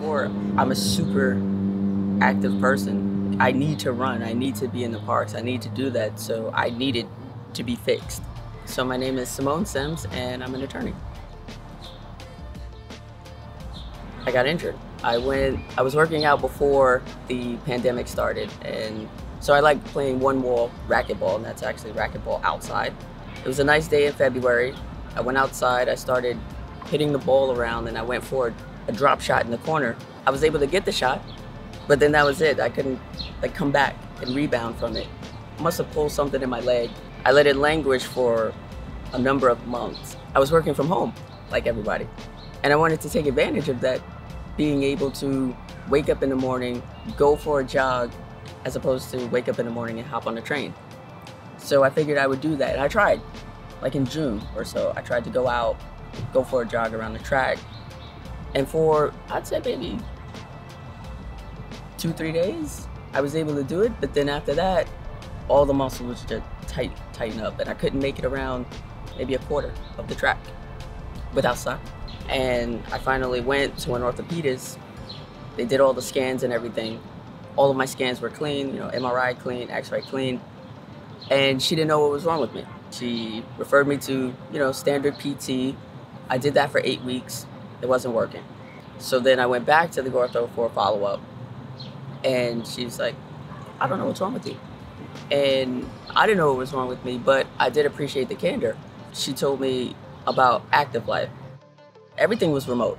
before, I'm a super active person. I need to run, I need to be in the parks, I need to do that, so I needed to be fixed. So my name is Simone Sims and I'm an attorney. I got injured. I was working out before the pandemic started, and so I like playing one-wall racquetball, and that's actually racquetball outside. It was a nice day in February. I went outside, I started hitting the ball around, and I went for a drop shot in the corner. I was able to get the shot, but then that was it. I couldn't come back and rebound from it. I must have pulled something in my leg. I let it languish for a number of months. I was working from home, like everybody, and I wanted to take advantage of that, being able to wake up in the morning, go for a jog, as opposed to wake up in the morning and hop on the train. So I figured I would do that. And I tried, like in June or so, I tried to go out, go for a jog around the track. And for, I'd say maybe 2-3 days, I was able to do it. But then after that, all the muscles just tighten up, and I couldn't make it around maybe a quarter of the track without stopping. And I finally went to an orthopedist. They did all the scans and everything. All of my scans were clean, MRI clean, X-ray clean. And she didn't know what was wrong with me. She referred me to, standard PT. I did that for 8 weeks. It wasn't working. So then I went back to the ortho for a follow-up. And she's like, I don't know what's wrong with you. And I didn't know what was wrong with me, but I did appreciate the candor. She told me about Active Life. Everything was remote,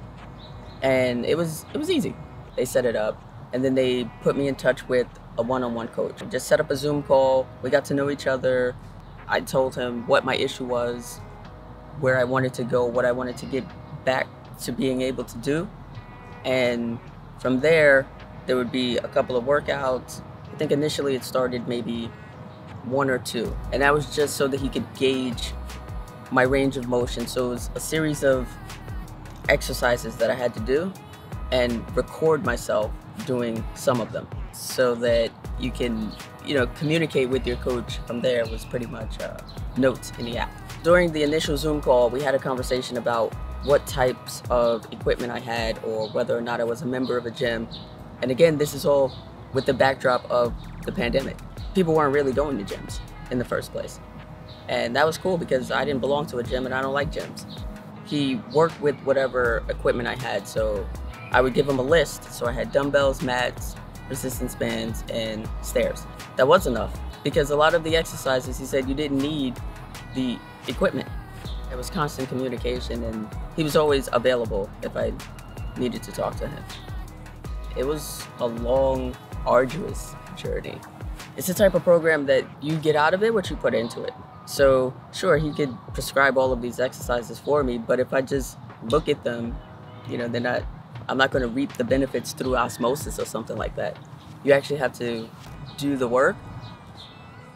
and it was easy. They set it up, and then they put me in touch with a one-on-one coach. Just set up a Zoom call. We got to know each other. I told him what my issue was, where I wanted to go, what I wanted to get back to being able to do. And from there would be a couple of workouts. I think initially it started maybe 1 or 2, and that was just so that he could gauge my range of motion. So it was a series of exercises that I had to do and record myself doing some of them, so that you can, communicate with your coach from there. Was pretty much notes in the app. During the initial Zoom call, we had a conversation about what types of equipment I had, or whether or not I was a member of a gym. And again, this is all with the backdrop of the pandemic. People weren't really going to gyms in the first place. And that was cool because I didn't belong to a gym and I don't like gyms. He worked with whatever equipment I had, so I would give him a list. So I had dumbbells, mats, resistance bands, and stairs. That was enough, because a lot of the exercises, he said you didn't need the equipment. There was constant communication, and he was always available if I needed to talk to him. It was a long, arduous journey. It's the type of program that you get out of it what you put into it. So sure, he could prescribe all of these exercises for me, but if I just look at them, I'm not going to reap the benefits through osmosis or something like that. You actually have to do the work.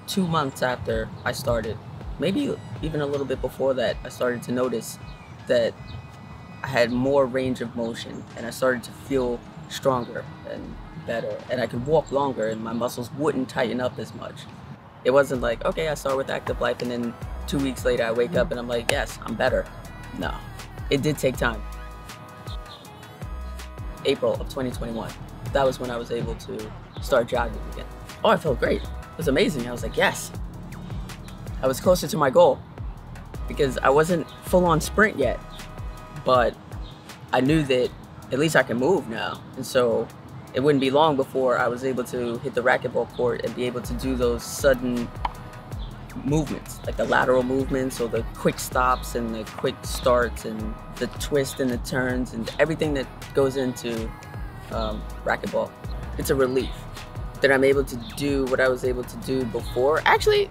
2 months after I started, maybe even a little bit before that, I started to notice that I had more range of motion, and I started to feel stronger and better, and I could walk longer, and my muscles wouldn't tighten up as much. It wasn't like, okay, I start with Active Life and then 2 weeks later I wake up and I'm like, yes, I'm better. No, it did take time. April of 2021, that was when I was able to start jogging again. Oh, I felt great. It was amazing. I was like, yes. I was closer to my goal because I wasn't full on sprint yet, but I knew that at least I can move now. And so it wouldn't be long before I was able to hit the racquetball court and be able to do those sudden movements, like the lateral movements, or the quick stops and the quick starts and the twist and the turns and everything that goes into racquetball. It's a relief that I'm able to do what I was able to do before. Actually,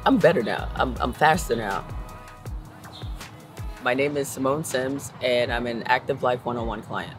I'm better now. I'm faster now. My name is Simone Sims, and I'm an Active Life one-on-one client.